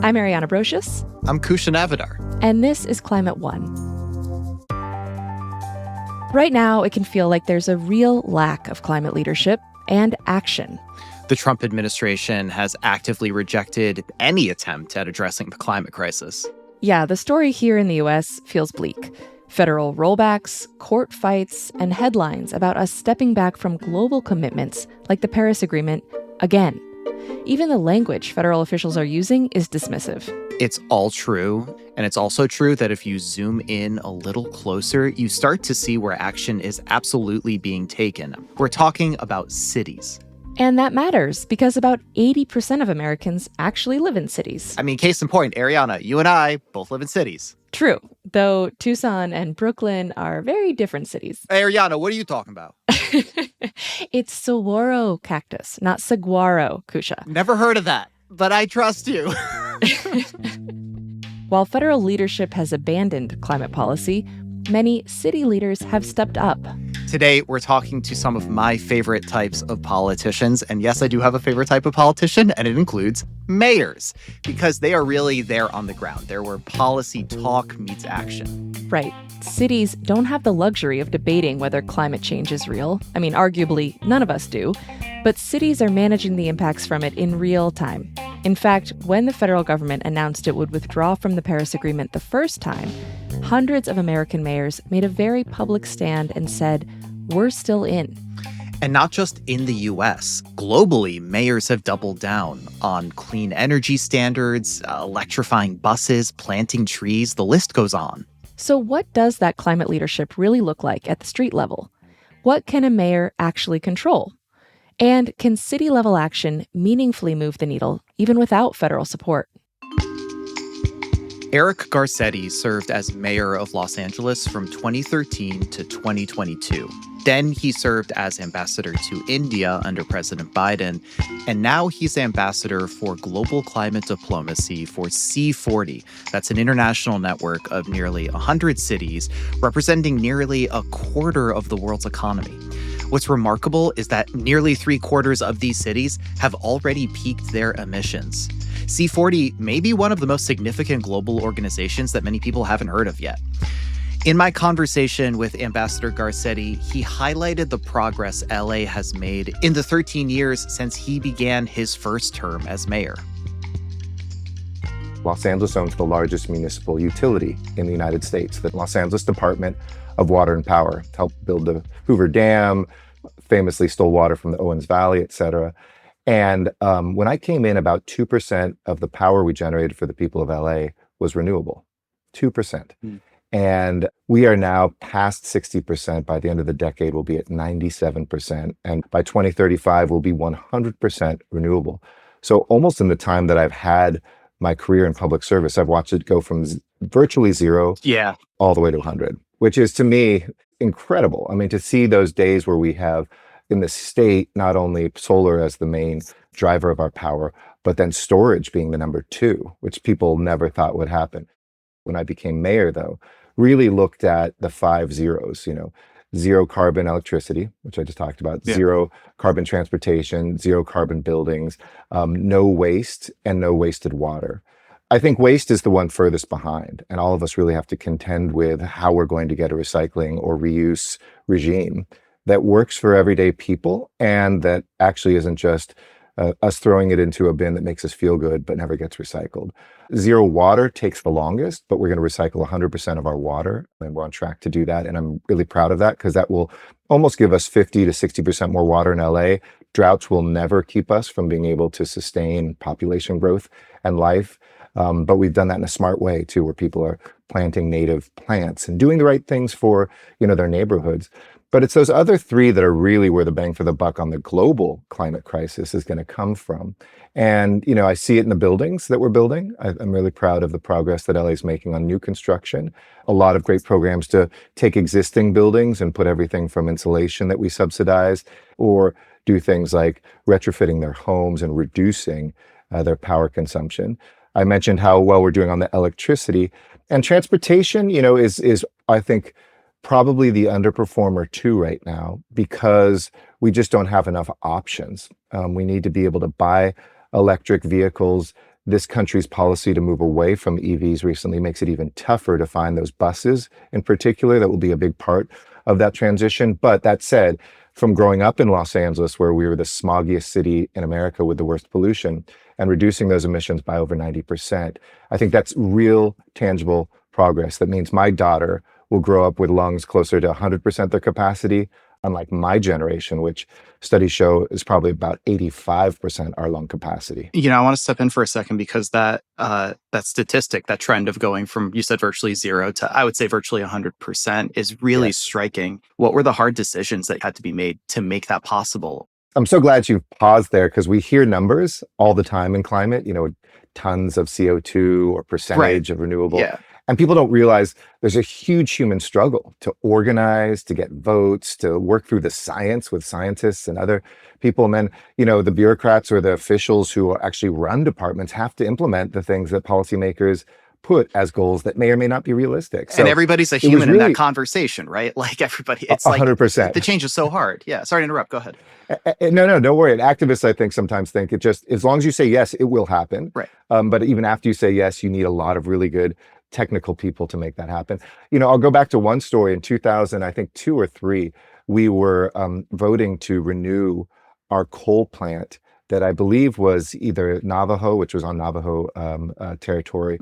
I'm Ariana Brocious. I'm Kushan Avidar. And this is Climate One. Right now, it can feel like there's a real lack of climate leadership and action. The Trump administration has actively rejected any attempt at addressing the climate crisis. Yeah, the story here in the U.S. feels bleak. Federal rollbacks, court fights, and headlines about us stepping back from global commitments like the Paris Agreement again. Even the language federal officials are using is dismissive. It's all true, and it's also true that if you zoom in a little closer, you start to see where action is absolutely being taken. We're talking about cities. And that matters because about 80% of Americans actually live in cities. I mean, case in point, Ariana, you and I both live in cities. True, though Tucson and Brooklyn are very different cities. Hey, Ariana, what are you talking about? It's saguaro cactus, not saguaro, Kusha. Never heard of that, but I trust you. While federal leadership has abandoned climate policy, many city leaders have stepped up. Today, we're talking to some of my favorite types of politicians. And yes, I do have a favorite type of politician, and it includes mayors, because they are really there on the ground. They're where policy talk meets action. Right. Cities don't have the luxury of debating whether climate change is real. I mean, arguably, none of us do. But cities are managing the impacts from it in real time. In fact, when the federal government announced it would withdraw from the Paris Agreement the first time, hundreds of American mayors made a very public stand and said, "We're still in." And not just in the U.S. Globally, mayors have doubled down on clean energy standards, electrifying buses, planting trees, the list goes on. So what does that climate leadership really look like at the street level? What can a mayor actually control? And can city-level action meaningfully move the needle, even without federal support? Eric Garcetti served as mayor of Los Angeles from 2013 to 2022. Then he served as ambassador to India under President Biden, and now he's ambassador for global climate diplomacy for C40. That's an international network of nearly 100 cities representing nearly a quarter of the world's economy. What's remarkable is that nearly 3/4 of these cities have already peaked their emissions. C40 may be one of the most significant global organizations that many people haven't heard of yet. In my conversation with Ambassador Garcetti, he highlighted the progress LA has made in the 13 years since he began his first term as mayor. Los Angeles owns the largest municipal utility in the United States, the Los Angeles Department of Water and Power. Helped build the Hoover Dam, famously stole water from the Owens Valley, et cetera. And when I came in, about 2% of the power we generated for the people of LA was renewable, 2%. And we are now past 60%. By the end of the decade, we'll be at 97%. And by 2035, we'll be 100% renewable. So almost in the time that I've had my career in public service, I've watched it go from virtually zero all the way to 100, which is, to me, incredible. I mean, to see those days where we have in the state, not only solar as the main driver of our power, but then storage being the number 2, which people never thought would happen. When I became mayor, though, really looked at the 5 zeros, zero carbon electricity, which I just talked about, zero carbon transportation, zero carbon buildings, no waste, and no wasted water. I think waste is the one furthest behind, and all of us really have to contend with how we're going to get a recycling or reuse regime that works for everyday people and that actually isn't just us throwing it into a bin that makes us feel good but never gets recycled. Zero water takes the longest, but we're going to recycle 100% of our water, and we're on track to do that. And I'm really proud of that because that will almost give us 50 to 60% more water in LA. Droughts will never keep us from being able to sustain population growth and life. But we've done that in a smart way too, where people are planting native plants and doing the right things for, their neighborhoods. But it's those other 3 that are really where the bang for the buck on the global climate crisis is going to come from. And, I see it in the buildings that we're building. I'm really proud of the progress that LA is making on new construction. A lot of great programs to take existing buildings and put everything from insulation that we subsidize, or do things like retrofitting their homes and reducing their power consumption. I mentioned how well we're doing on the electricity, and transportation, is I think probably the underperformer too right now, because we just don't have enough options. We need to be able to buy electric vehicles this country's policy to move away from EVs recently makes it even tougher to find those buses in particular that will be a big part of that transition. But that said, from growing up in Los Angeles, where we were the smoggiest city in America with the worst pollution, and reducing those emissions by over 90%, I think that's real, tangible progress. That means my daughter will grow up with lungs closer to 100% their capacity, unlike my generation, which studies show is probably about 85% our lung capacity. I want to step in for a second because that statistic, that trend of going from, you said virtually zero to, I would say virtually 100%, is really striking. What were the hard decisions that had to be made to make that possible? I'm so glad you paused there, because we hear numbers all the time in climate, tons of CO2 or percentage of renewable. Yeah. And people don't realize there's a huge human struggle to organize, to get votes, to work through the science with scientists and other people. And then, the bureaucrats or the officials who actually run departments have to implement the things that policymakers put as goals that may or may not be realistic. So and everybody's a human in that conversation, right? Like everybody, it's 100%. Like the change is so hard. Yeah. Sorry to interrupt. Go ahead. No, don't worry. And activists, I think, sometimes think it just, as long as you say yes, it will happen. Right. But even after you say yes, you need a lot of really good technical people to make that happen. I'll go back to one story. In 2000, I think 2 or 3, we were voting to renew our coal plant that I believe was either Navajo, which was on Navajo territory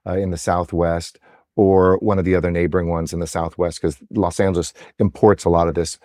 in the Southwest, or one of the other neighboring ones in the Southwest, because Los Angeles imports a lot of this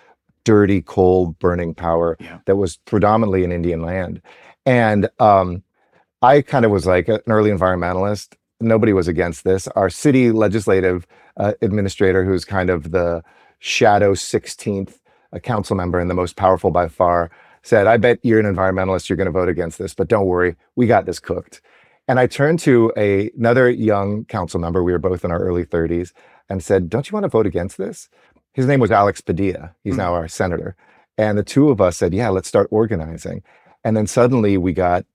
dirty coal burning power that was predominantly in Indian land. And I kind of was like an early environmentalist. Nobody was against this. Our city legislative administrator, who's kind of the shadow 16th council member and the most powerful by far, said, I bet you're an environmentalist, you're going to vote against this, but don't worry, we got this cooked. And I turned to another young council member, we were both in our early 30s, and said, don't you want to vote against this? His name was Alex Padilla. He's now our senator. And the two of us said, yeah, let's start organizing. And then suddenly we got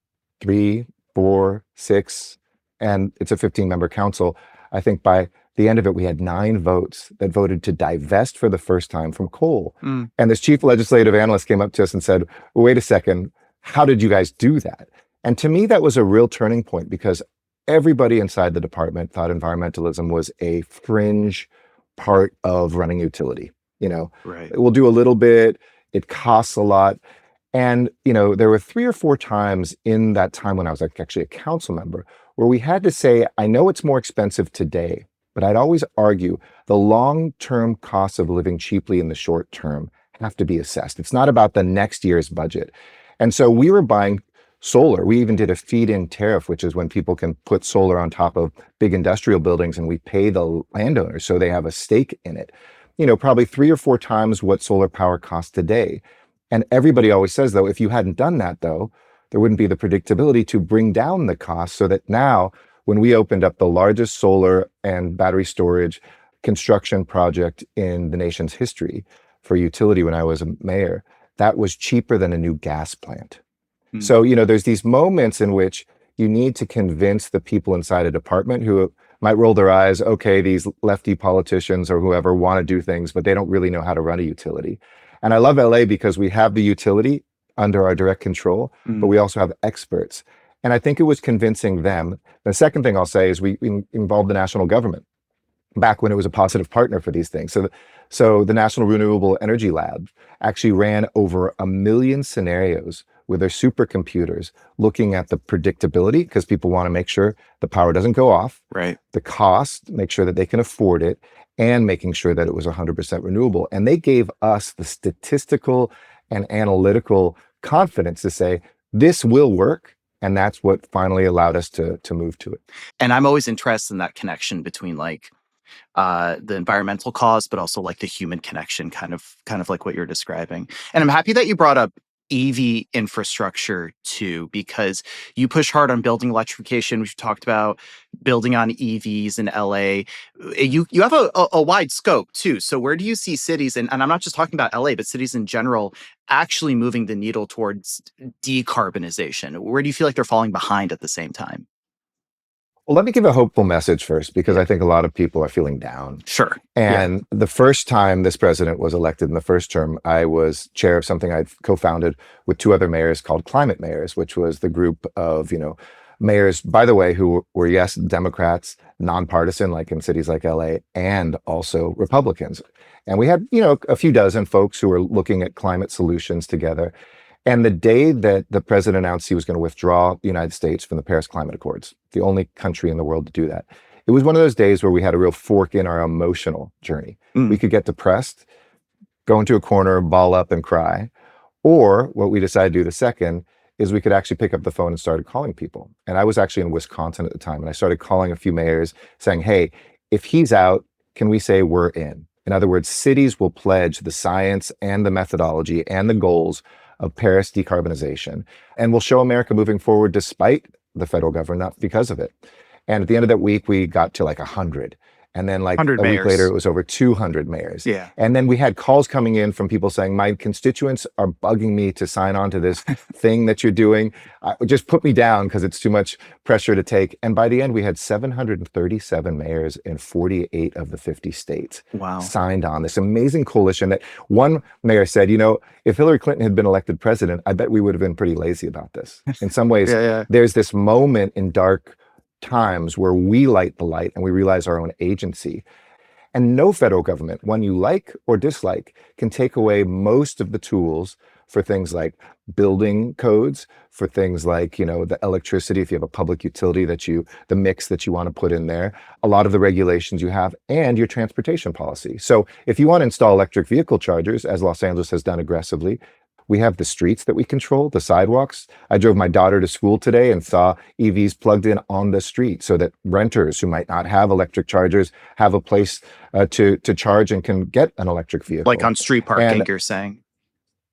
3, 4, 6, and it's a 15-member council. I think by the end of it, we had 9 votes that voted to divest for the first time from coal. And this chief legislative analyst came up to us and said, well, wait a second, how did you guys do that? And to me, that was a real turning point, because everybody inside the department thought environmentalism was a fringe part of running utility. Right. We'll do a little bit, it costs a lot. And, there were 3 or 4 times in that time when I was actually a council member where we had to say, I know it's more expensive today, but I'd always argue the long-term costs of living cheaply in the short term have to be assessed. It's not about the next year's budget. And so we were buying solar. We even did a feed-in tariff, which is when people can put solar on top of big industrial buildings, and we pay the landowners so they have a stake in it. Probably 3 or 4 times what solar power costs today. And everybody always says, though, if you hadn't done that, though, there wouldn't be the predictability to bring down the cost, so that now, when we opened up the largest solar and battery storage construction project in the nation's history for utility when I was a mayor, that was cheaper than a new gas plant. So, there's these moments in which you need to convince the people inside a department who might roll their eyes, okay, these lefty politicians or whoever want to do things, but they don't really know how to run a utility. And I love LA because we have the utility under our direct control, but we also have experts. And I think it was convincing them. The second thing I'll say is we involved the national government back when it was a positive partner for these things. So the National Renewable Energy Lab actually ran over 1 million scenarios with their supercomputers looking at the predictability, because people want to make sure the power doesn't go off, right? The cost, make sure that they can afford it, and making sure that it was 100% renewable. And they gave us the statistical and analytical confidence to say, this will work. And that's what finally allowed us to move to it. And I'm always interested in that connection between like the environmental cause, but also like the human connection, kind of like what you're describing. And I'm happy that you brought up EV infrastructure too, because you push hard on building electrification. We've talked about building on EVs in LA. You have a wide scope too. So where do you see cities, and I'm not just talking about LA, but cities in general, actually moving the needle towards decarbonization? Where do you feel like they're falling behind at the same time? Well, let me give a hopeful message first, because I think a lot of people are feeling down. Sure. And the first time this president was elected in the first term, I was chair of something I'd co-founded with 2 other mayors called Climate Mayors, which was the group of, mayors, by the way, who were, yes, Democrats, nonpartisan, like in cities like LA, and also Republicans. And we had, a few dozen folks who were looking at climate solutions together. And the day that the president announced he was going to withdraw the United States from the Paris Climate Accords, the only country in the world to do that, it was one of those days where we had a real fork in our emotional journey. We could get depressed, go into a corner, ball up and cry. Or what we decided to do the second is we could actually pick up the phone and started calling people. And I was actually in Wisconsin at the time, and I started calling a few mayors saying, hey, if he's out, can we say we're in? In other words, cities will pledge the science and the methodology and the goals of Paris decarbonization, and we'll show America moving forward despite the federal government, not because of it. And at the end of that week, we got to like 100. And then like a week later, it was over 200 mayors. Yeah. And then we had calls coming in from people saying, my constituents are bugging me to sign on to this thing that you're doing. Just put me down because it's too much pressure to take. And by the end, we had 737 mayors in 48 of the 50 states signed on this amazing coalition that one mayor said, if Hillary Clinton had been elected president, I bet we would have been pretty lazy about this. In some ways, there's this moment in dark times where we light the light and we realize our own agency. And no federal government, one you like or dislike, can take away most of the tools for things like building codes, for things like, the electricity, if you have a public utility the mix that you want to put in there, a lot of the regulations you have, and your transportation policy. So if you want to install electric vehicle chargers, as Los Angeles has done aggressively, we have the streets that we control, the sidewalks. I drove my daughter to school today and saw EVs plugged in on the street so that renters who might not have electric chargers have a place to charge and can get an electric vehicle. Like on street parking, you're saying?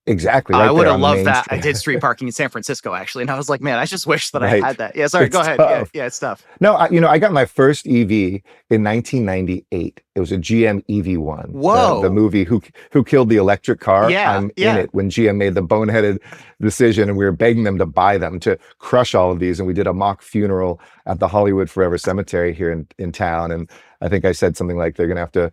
Exactly. I would have loved that. I did street parking in San Francisco, actually. And I was like, man, I just wish that I had that. Yeah, sorry, go ahead. Yeah, it's tough. No, I got my first EV in 1998. It was a GM EV1. Whoa. The movie Who Killed the Electric Car? Yeah, I'm in it when GM made the boneheaded decision and we were begging them to buy them, to crush all of these. And we did a mock funeral at the Hollywood Forever Cemetery here in town. And I think I said something like, they're going to have to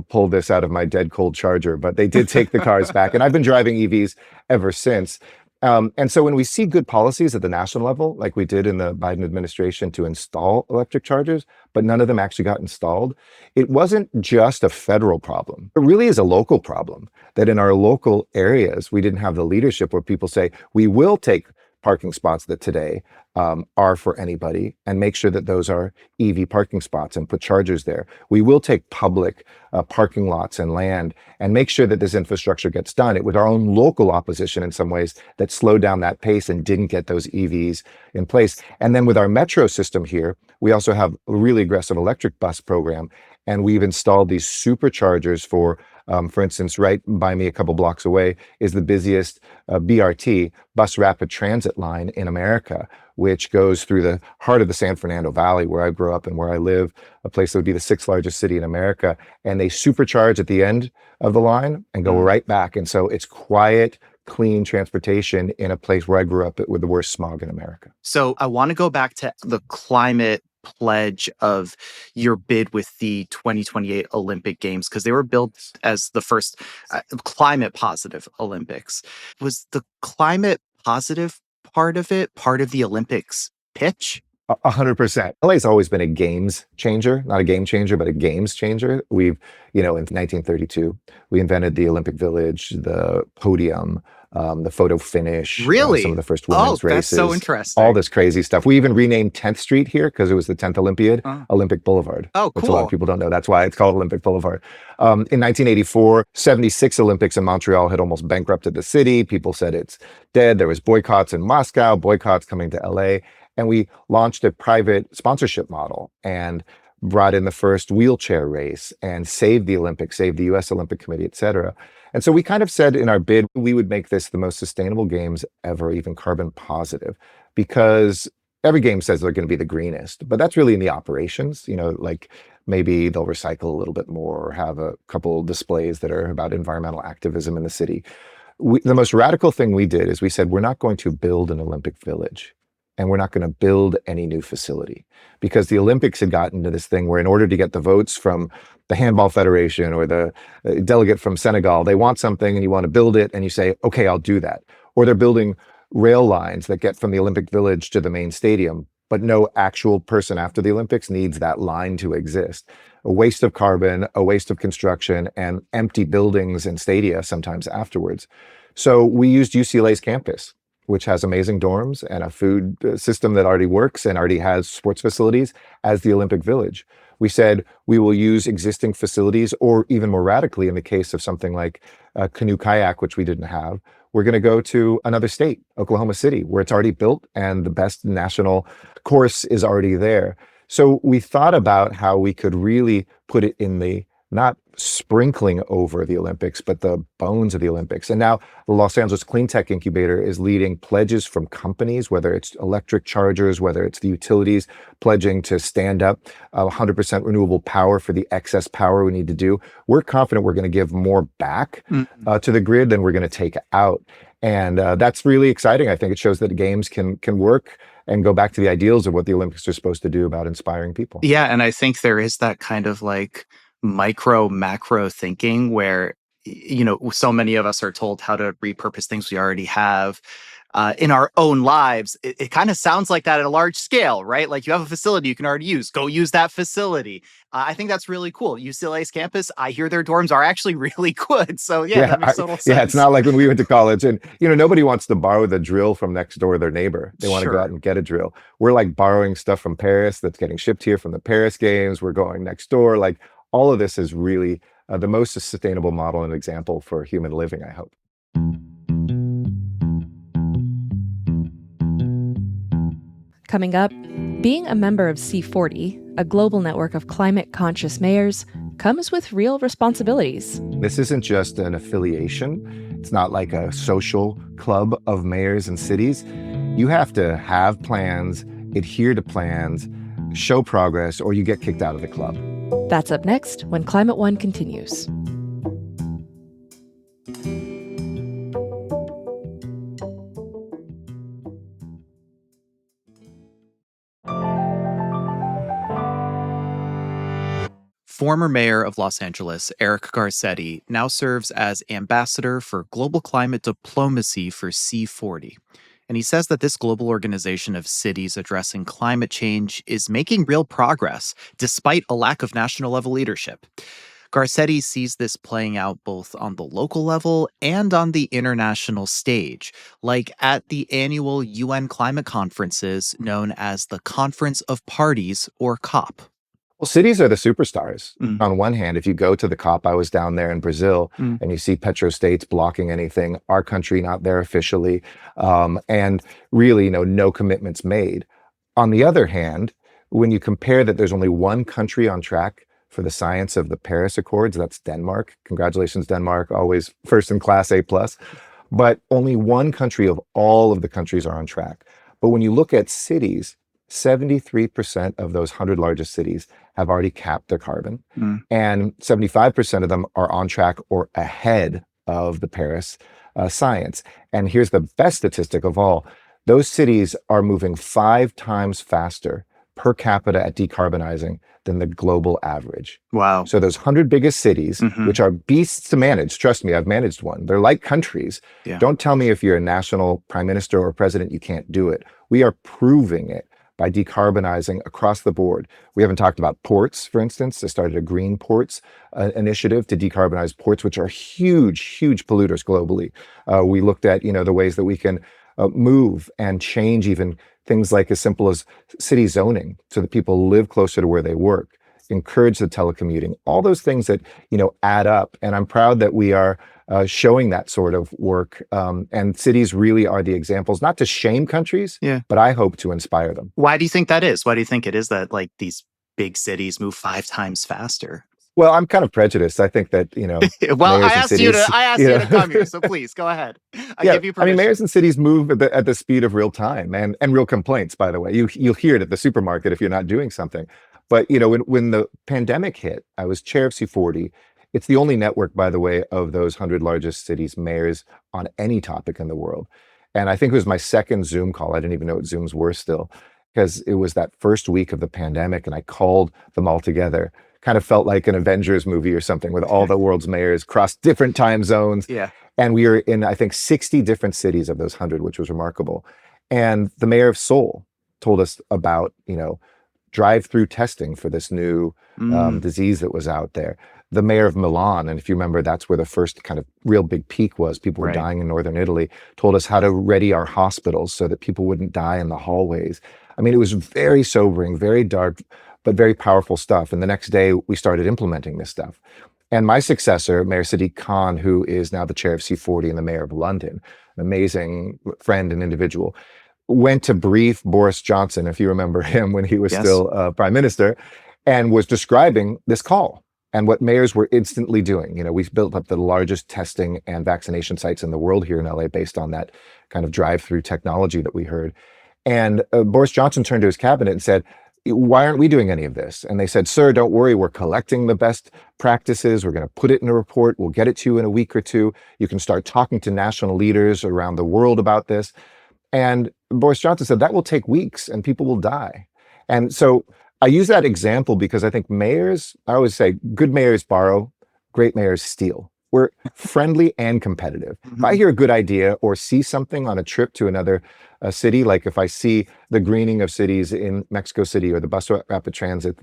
pull this out of my dead cold Charger, but they did take the cars back. And I've been driving EVs ever since. And so when we see good policies at the national level, like we did in the Biden administration to install electric chargers, but none of them actually got installed, it wasn't just a federal problem. It really is a local problem that in our local areas, we didn't have the leadership where people say, we will take parking spots that today are for anybody and make sure that those are EV parking spots and put chargers there. We will take public parking lots and land and make sure that this infrastructure gets done. It was our own local opposition in some ways that slowed down that pace and didn't get those EVs in place. And then with our metro system here, we also have a really aggressive electric bus program. And we've installed these superchargers for instance, right by me a couple blocks away is the busiest BRT, bus rapid transit line in America, which goes through the heart of the San Fernando Valley where I grew up and where I live, a place that would be the 6th largest city in America. And they supercharge at the end of the line and go right back. And so it's quiet, clean transportation in a place where I grew up with the worst smog in America. So I want to go back to the climate pledge of your bid with the 2028 Olympic Games, because they were built as the first climate positive Olympics. Was the climate positive part of it part of the Olympics pitch? 100%. LA's always been a games changer, not a game changer, but a games changer. We've, in 1932, we invented the Olympic Village, the podium, the photo finish. Really? Some of the first women's races. That's so interesting. All this crazy stuff. We even renamed 10th Street here because it was the 10th Olympiad, Olympic Boulevard. Oh, cool. Which a lot of people don't know. That's why it's called Olympic Boulevard. In 1984, 76 Olympics in Montreal had almost bankrupted the city. People said it's dead. There was boycotts in Moscow, boycotts coming to LA. And we launched a private sponsorship model and brought in the first wheelchair race and saved the Olympics, saved the US Olympic Committee, et cetera. And so we kind of said in our bid, we would make this the most sustainable games ever, even carbon positive, because every game says they're going to be the greenest, but that's really in the operations, like maybe they'll recycle a little bit more or have a couple displays that are about environmental activism in the city. The most radical thing we did is we said, we're not going to build an Olympic village. And we're not going to build any new facility, because the Olympics had gotten to this thing where in order to get the votes from the Handball Federation or the delegate from Senegal, they want something and you want to build it and you say, okay, I'll do that. Or they're building rail lines that get from the Olympic Village to the main stadium, but no actual person after the Olympics needs that line to exist. A waste of carbon, a waste of construction, and empty buildings and stadia sometimes afterwards. So we used UCLA's campus, which has amazing dorms and a food system that already works and already has sports facilities, as the Olympic Village. We said we will use existing facilities, or even more radically, in the case of something like canoe kayak, which we didn't have, we're going to go to another state, Oklahoma City, where it's already built and the best national course is already there. So we thought about how we could really put it in the, not sprinkling over the Olympics, but the bones of the Olympics. And now the Los Angeles Clean Tech Incubator is leading pledges from companies, whether it's electric chargers, whether it's the utilities, pledging to stand up 100% renewable power for the excess power we need to do. We're confident we're going to give more back to the grid than we're going to take out. And that's really exciting. I think it shows that the games can work and go back to the ideals of what the Olympics are supposed to do about inspiring people. Yeah, and I think there is that kind of like micro macro thinking where so many of us are told how to repurpose things we already have in our own lives. It kind of sounds like that at a large scale, right? Like you have a facility you can already use, go use that facility. I think that's really cool. UCLA's campus, I hear their dorms are actually really good. So yeah, that makes total sense. Yeah, it's not like when we went to college and nobody wants to borrow the drill from next door their neighbor. They want to go out and get a drill. We're like borrowing stuff from Paris that's getting shipped here from the Paris games. We're going next door. Like, all of this is really the most sustainable model and example for human living, I hope. Coming up, being a member of C40, a global network of climate-conscious mayors, comes with real responsibilities. This isn't just an affiliation. It's not like a social club of mayors and cities. You have to have plans, adhere to plans, show progress, or you get kicked out of the club. That's up next when Climate One continues. Former mayor of Los Angeles, Eric Garcetti, now serves as ambassador for global climate diplomacy for C40. And he says that this global organization of cities addressing climate change is making real progress, despite a lack of national level leadership. Garcetti sees this playing out both on the local level and on the international stage, like at the annual UN climate conferences known as the Conference of Parties, or COP. Well, cities are the superstars. On one hand, if you go to the COP, I was down there in Brazil, and you see petrostates blocking anything, our country not there officially, and really no commitments made. On the other hand, when you compare that there's only one country on track for the science of the Paris Accords, that's Denmark. Congratulations, Denmark, always first in class, A+. But only one country of all of the countries are on track. But when you look at cities, 73% of those 100 largest cities have already capped their carbon, and 75% of them are on track or ahead of the Paris science. And here's the best statistic of all. Those cities are moving 5 times faster per capita at decarbonizing than the global average. Wow. So those 100 biggest cities, which are beasts to manage, trust me, I've managed one. They're like countries. Yeah. Don't tell me if you're a national prime minister or president, you can't do it. We are proving it by decarbonizing across the board. We haven't talked about ports, for instance. They started a green ports initiative to decarbonize ports, which are huge, huge polluters globally. We looked at, the ways that we can move and change even things like as simple as city zoning so that people live closer to where they work, encourage the telecommuting, all those things that, add up. And I'm proud that we are showing that sort of work. And cities really are the examples, not to shame countries, but I hope to inspire them. Why do you think that is? Why do you think it is that like these big cities move 5 times faster? Well, I'm kind of prejudiced. I think that, well, I asked you to come here, so please go ahead. I give you permission. I mean, mayors and cities move at the speed of real time and real complaints, by the way. You'll hear it at the supermarket if you're not doing something. But, when the pandemic hit, I was chair of C40. It's the only network, by the way, of those 100 largest cities' mayors on any topic in the world. And I think it was my second Zoom call. I didn't even know what Zooms were still, because it was that first week of the pandemic, and I called them all together. kind of felt like an Avengers movie or something with all the world's mayors across different time zones. Yeah. And we were in, I think, 60 different cities of those 100, which was remarkable. And the mayor of Seoul told us about, drive-through testing for this new disease that was out there. The mayor of Milan, and if you remember, that's where the first kind of real big peak was. People were Right. dying in northern Italy, told us how to ready our hospitals so that people wouldn't die in the hallways. I mean, it was very sobering, very dark, but very powerful stuff. And the next day, we started implementing this stuff. And my successor, Mayor Sadiq Khan, who is now the chair of C40 and the mayor of London, an amazing friend and individual, went to brief Boris Johnson, if you remember him, when he was Yes. still prime minister, and was describing this call and what mayors were instantly doing. We've built up the largest testing and vaccination sites in the world here in LA based on that kind of drive-through technology that we heard. And Boris Johnson turned to his cabinet and said, why aren't we doing any of this? And they said, sir, don't worry, we're collecting the best practices. We're going to put it in a report. We'll get it to you in a week or two. You can start talking to national leaders around the world about this. And Boris Johnson said that will take weeks and people will die. And so I use that example because I think mayors, I always say, good mayors borrow, great mayors steal. We're friendly and competitive. If I hear a good idea or see something on a trip to another city, like if I see the greening of cities in Mexico City or the bus rapid transit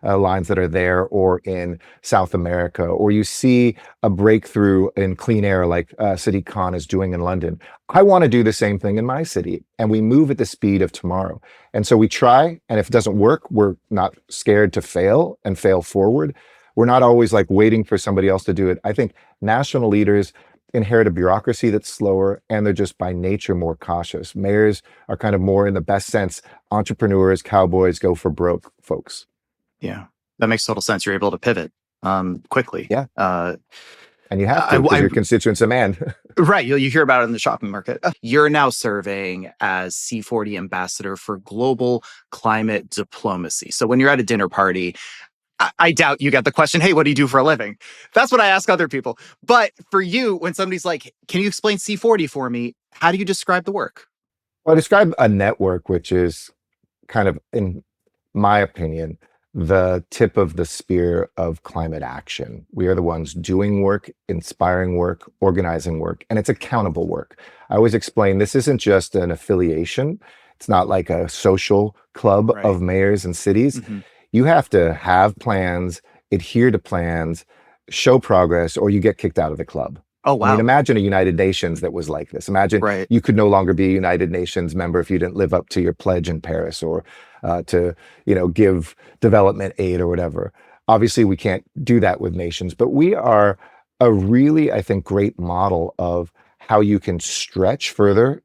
lines that are there, or in South America, or you see a breakthrough in clean air like Sadiq Khan is doing in London, I want to do the same thing in my city. And we move at the speed of tomorrow. And so we try, and if it doesn't work, we're not scared to fail and fail forward. We're not always like waiting for somebody else to do it. I think national leaders inherit a bureaucracy that's slower, and they're just by nature more cautious. Mayors are kind of more, in the best sense, entrepreneurs, cowboys, go for broke folks. Yeah, that makes total sense. You're able to pivot quickly. Yeah. And you have to, because your constituents demand. Right. You hear about it in the shopping market. You're now serving as C40 ambassador for global climate diplomacy. So when you're at a dinner party, I doubt you get the question, hey, what do you do for a living? That's what I ask other people. But for you, when somebody's like, can you explain C40 for me? How do you describe the work? Well, I describe a network, which is kind of, in my opinion, the tip of the spear of climate action. We are the ones doing work, inspiring work, organizing work, and it's accountable work. I always explain this isn't just an affiliation. It's not like a social club of mayors and cities. You have to have plans, adhere to plans, show progress, or you get kicked out of the club. Oh, wow. I mean, imagine a United Nations that was like this. Imagine you could no longer be a United Nations member if you didn't live up to your pledge in Paris, or to give development aid or whatever. Obviously, we can't do that with nations, but we are a really, I think, great model of how you can stretch further,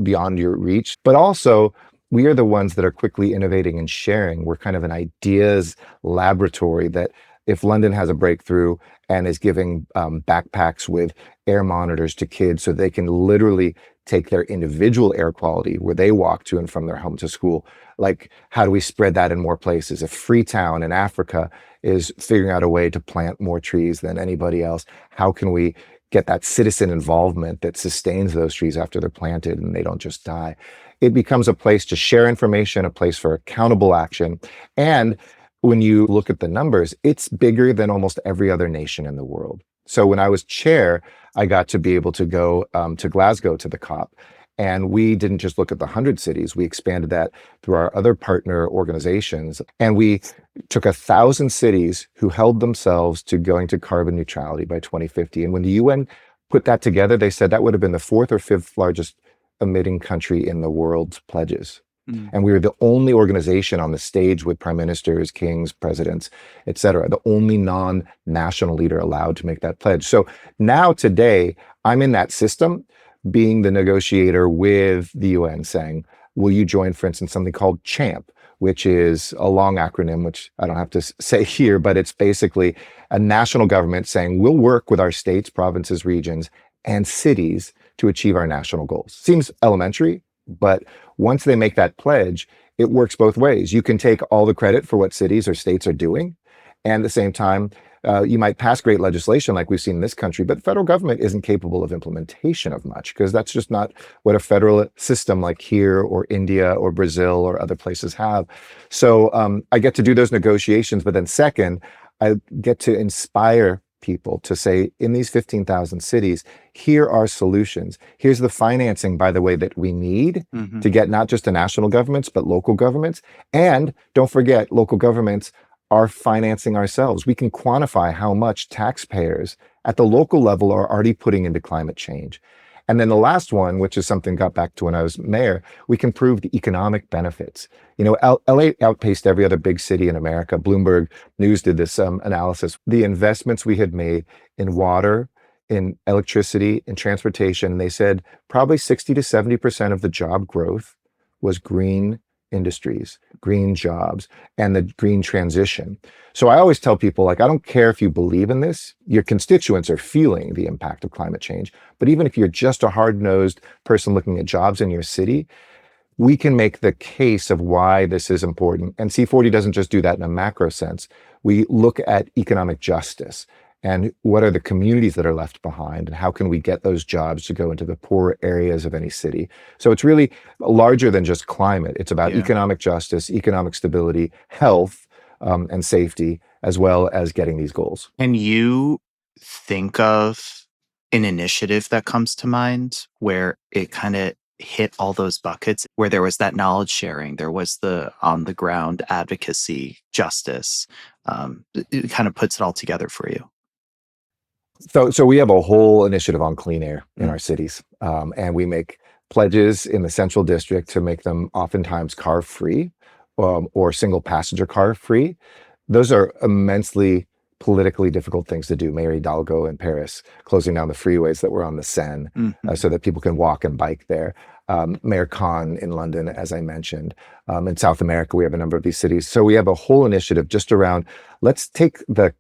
beyond your reach, but also we are the ones that are quickly innovating and sharing. We're kind of an ideas laboratory that if London has a breakthrough and is giving backpacks with air monitors to kids so they can literally take their individual air quality where they walk to and from their home to school, like how do we spread that in more places? If Freetown in Africa is figuring out a way to plant more trees than anybody else, how can we get that citizen involvement that sustains those trees after they're planted and they don't just die? It becomes a place to share information, a place for accountable action. And when you look at the numbers, it's bigger than almost every other nation in the world. So when I was chair, I got to be able to go to Glasgow to the COP. And we didn't just look at the 100 cities, we expanded that through our other partner organizations. And we took 1,000 cities who held themselves to going to carbon neutrality by 2050. And when the UN put that together, they said that would have been the fourth or fifth largest emitting country in the world's pledges. And we were the only organization on the stage with prime ministers, kings, presidents, et cetera, the only non-national leader allowed to make that pledge. So now today, I'm in that system, being the negotiator with the UN, saying, will you join, for instance, something called CHAMP, which is a long acronym, which I don't have to say here, but it's basically a national government saying, we'll work with our states, provinces, regions, and cities to achieve our national goals. Seems elementary, but once they make that pledge, it works both ways. You can take all the credit for what cities or states are doing, and at the same time, you might pass great legislation like we've seen in this country, but the federal government isn't capable of implementation of much, because that's just not what a federal system like here or India or Brazil or other places have. So I get to do those negotiations, but then second, I get to inspire people to say, in these 15,000 cities, here are solutions. Here's the financing, by the way, that we need to get not just to national governments, but local governments. And don't forget, local governments are financing ourselves. We can quantify how much taxpayers at the local level are already putting into climate change. And then the last one, which is something got back to when I was mayor, we can prove the economic benefits. LA outpaced every other big city in America. Bloomberg News did this analysis. The investments we had made in water, in electricity, in transportation, they said probably 60 to 70% of the job growth was green industries, green jobs, and the green transition. So I always tell people, I don't care if you believe in this, your constituents are feeling the impact of climate change. But even if you're just a hard-nosed person looking at jobs in your city, we can make the case of why this is important. And C40 doesn't just do that in a macro sense. We look at economic justice and what are the communities that are left behind and how can we get those jobs to go into the poorer areas of any city. So it's really larger than just climate. It's about economic justice, economic stability, health, and safety, as well as getting these goals. Can you think of an initiative that comes to mind where it kind of hit all those buckets, where there was that knowledge sharing, there was the on the ground advocacy, justice? It kind of puts it all together for you. So we have a whole initiative on clean air in our cities, and we make pledges in the central district to make them oftentimes car free or single passenger car free. Those are immensely politically difficult things to do. Mayor Hidalgo in Paris closing down the freeways that were on the Seine so that people can walk and bike there. Mayor Khan in London, as I mentioned. In South America, we have a number of these cities. So we have a whole initiative just around, let's take the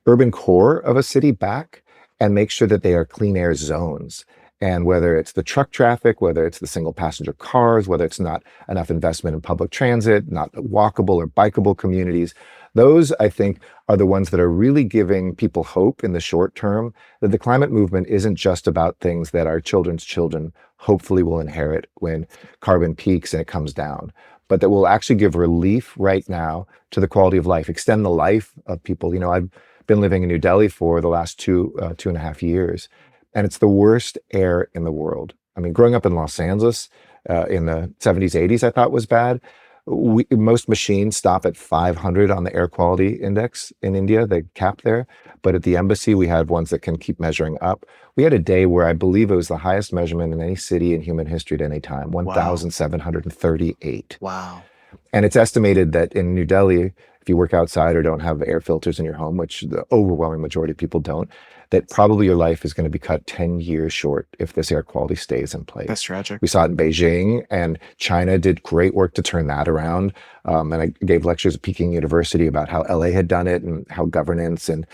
urban core of a city back and make sure that they are clean air zones. And whether it's the truck traffic, whether it's the single passenger cars, whether it's not enough investment in public transit, not walkable or bikeable communities, those, I think, are the ones that are really giving people hope in the short term that the climate movement isn't just about things that our children's children hopefully will inherit when carbon peaks and it comes down, but that will actually give relief right now to the quality of life, extend the life of people. I've been living in New Delhi for the last 2.5 years, and it's the worst air in the world. I mean, growing up in Los Angeles in the 70s, 80s, I thought was bad. Most machines stop at 500 on the air quality index in India. They cap there. But at the embassy, we had ones that can keep measuring up. We had a day where I believe it was the highest measurement in any city in human history at any time, 1,738. Wow. And it's estimated that in New Delhi, if you work outside or don't have air filters in your home, which the overwhelming majority of people don't, that probably your life is going to be cut 10 years short if this air quality stays in place. That's tragic. We saw it in Beijing, and China did great work to turn that around. And I gave lectures at Peking University about how LA had done it and how governance and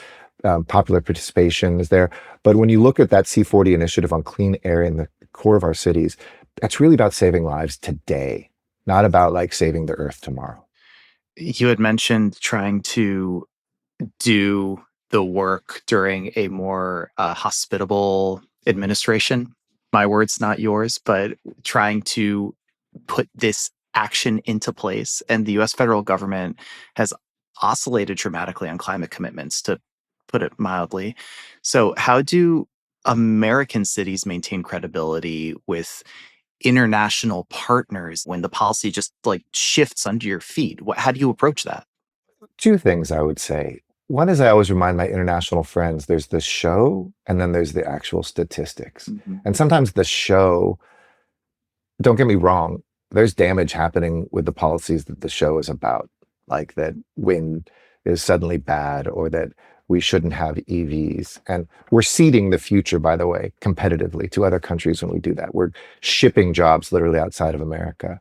popular participation is there. But when you look at that C40 initiative on clean air in the core of our cities, that's really about saving lives today, not about saving the earth tomorrow. You had mentioned trying to do the work during a more hospitable administration. My words, not yours, but trying to put this action into place. And the US federal government has oscillated dramatically on climate commitments, to put it mildly. So how do American cities maintain credibility with international partners when the policy just shifts under your feet? How do you approach that? Two things I would say. One is I always remind my international friends, there's the show and then there's the actual statistics. And sometimes the show, don't get me wrong, there's damage happening with the policies that the show is about, like that wind is suddenly bad or that we shouldn't have EVs. And we're ceding the future, by the way, competitively to other countries when we do that. We're shipping jobs literally outside of America.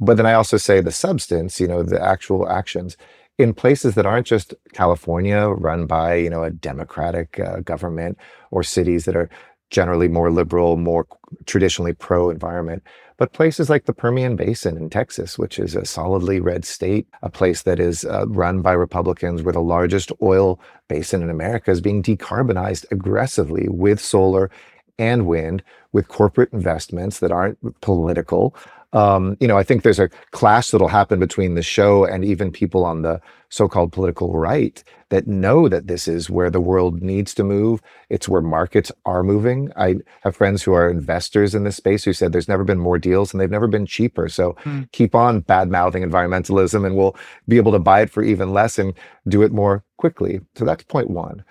But then I also say the substance, the actual actions in places that aren't just California run by, a democratic government, or cities that are generally more liberal, more traditionally pro-environment, but places like the Permian Basin in Texas, which is a solidly red state, a place that is run by Republicans, where the largest oil basin in America is being decarbonized aggressively with solar and wind, with corporate investments that aren't political. I think there's a clash that'll happen between the show and even people on the so-called political right that know that this is where the world needs to move. It's where markets are moving. I have friends who are investors in this space who said there's never been more deals and they've never been cheaper. So keep on bad-mouthing environmentalism and we'll be able to buy it for even less and do it more quickly. So that's point one.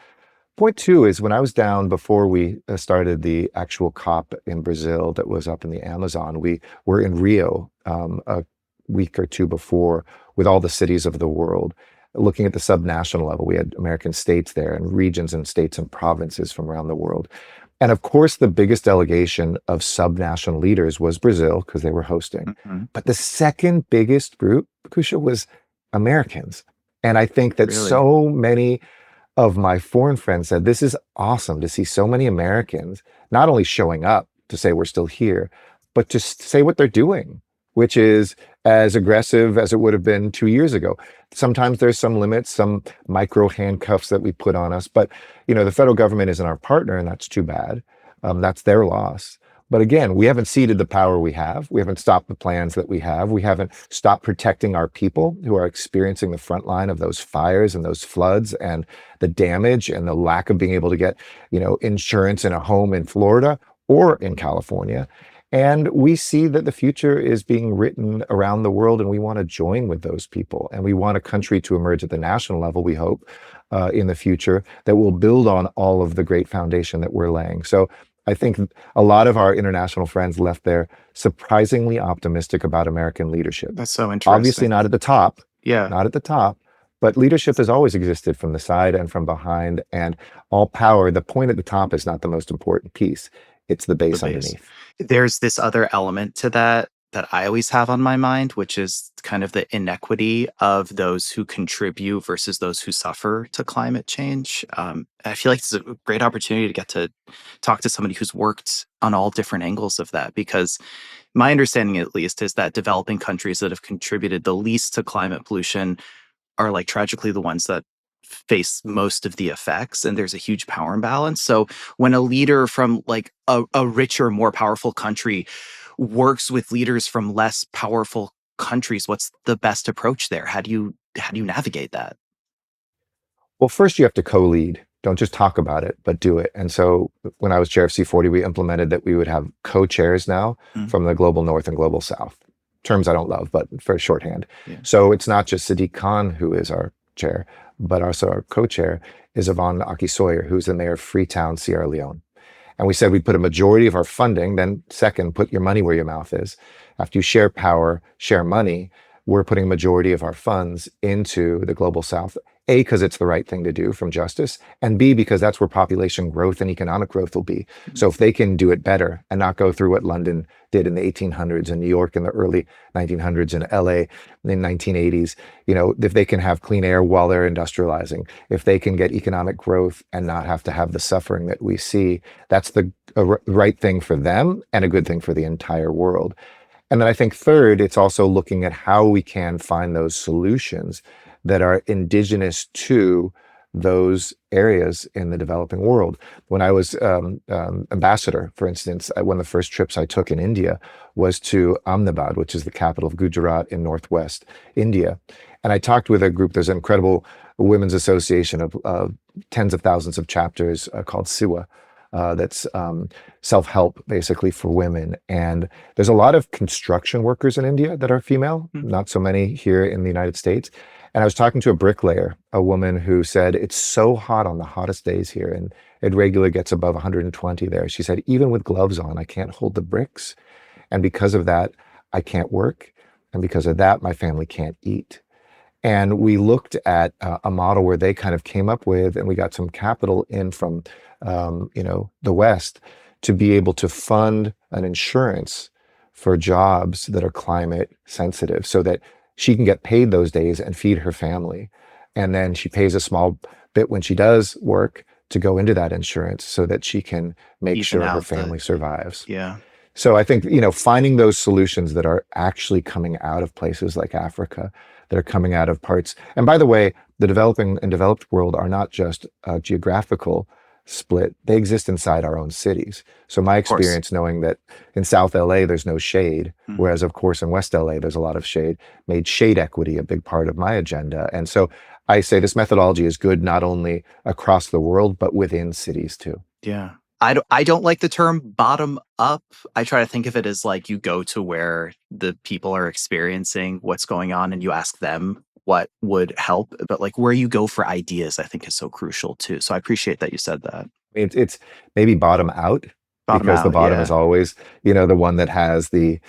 Point two is when I was down before we started the actual COP in Brazil that was up in the Amazon, we were in Rio a week or two before with all the cities of the world, looking at the subnational level. We had American states there and regions and states and provinces from around the world. And of course, the biggest delegation of subnational leaders was Brazil because they were hosting. But the second biggest group, Kusha, was Americans. And I think that so many of my foreign friends said, this is awesome to see so many Americans not only showing up to say we're still here, but to say what they're doing, which is as aggressive as it would have been 2 years ago. Sometimes there's some limits, some micro handcuffs that we put on us, but the federal government isn't our partner, and that's too bad. That's their loss. But again, we haven't ceded the power we have. We haven't stopped the plans that we have. We haven't stopped protecting our people who are experiencing the front line of those fires and those floods and the damage and the lack of being able to get, insurance in a home in Florida or in California. And we see that the future is being written around the world, and we want to join with those people. And we want a country to emerge at the national level, we hope, in the future that will build on all of the great foundation that we're laying. So I think a lot of our international friends left there surprisingly optimistic about American leadership. That's so interesting. Obviously not at the top. Yeah. Not at the top. But leadership has always existed from the side and from behind, and all power. The point at the top is not the most important piece. It's the base underneath. There's this other element to that I always have on my mind, which is kind of the inequity of those who contribute versus those who suffer to climate change. I feel like it's a great opportunity to get to talk to somebody who's worked on all different angles of that, because my understanding, at least, is that developing countries that have contributed the least to climate pollution are tragically the ones that face most of the effects, and there's a huge power imbalance. So when a leader from a richer, more powerful country works with leaders from less powerful countries, what's the best approach there? How do you navigate that? Well, first you have to co-lead. Don't just talk about it, but do it. And so when I was chair of C40, we implemented that we would have co-chairs now from the global north and global south. Terms I don't love, but for shorthand. Yeah. So it's not just Sadiq Khan who is our chair, but also our co-chair is Yvonne Aki-Sawyer, who's the mayor of Freetown, Sierra Leone. And we said we'd put a majority of our funding, then second, put your money where your mouth is. After you share power, share money, we're putting a majority of our funds into the global south. A, because it's the right thing to do from justice, and B, because that's where population growth and economic growth will be. So if they can do it better and not go through what London did in the 1800s and New York in the early 1900s and LA in the 1980s, if they can have clean air while they're industrializing, if they can get economic growth and not have to have the suffering that we see, that's the right thing for them and a good thing for the entire world. And then I think third, it's also looking at how we can find those solutions that are indigenous to those areas in the developing world. When I was ambassador, for instance, one of the first trips I took in India was to Ahmedabad, which is the capital of Gujarat in northwest India. And I talked with a group, there's an incredible women's association of tens of thousands of chapters called SIWA. That's self-help basically for women. And there's a lot of construction workers in India that are female, not so many here in the United States. And I was talking to a bricklayer, a woman who said, it's so hot on the hottest days here, and it regularly gets above 120 there. She said, even with gloves on, I can't hold the bricks. And because of that, I can't work. And because of that, my family can't eat. And we looked at a model where they kind of came up with, and we got some capital in from, the West to be able to fund an insurance for jobs that are climate sensitive so that she can get paid those days and feed her family. And then she pays a small bit when she does work to go into that insurance so that she can make sure her family survives. Yeah. So I think, finding those solutions that are actually coming out of places like Africa, that are coming out of parts. And by the way, the developing and developed world are not just geographical split, they exist inside our own cities. So my Of course. experience knowing that in South LA, there's no shade, Mm. whereas of course in West LA, there's a lot of shade, made shade equity a big part of my agenda. And so I say this methodology is good not only across the world, but within cities too. Yeah. I don't like the term bottom up. I try to think of it as like you go to where the people are experiencing what's going on and you ask them what would help. But like where you go for ideas, I think is so crucial too. So I appreciate that you said that. It's maybe bottom out Bottom because the out. bottom is Yeah. always, the one that has the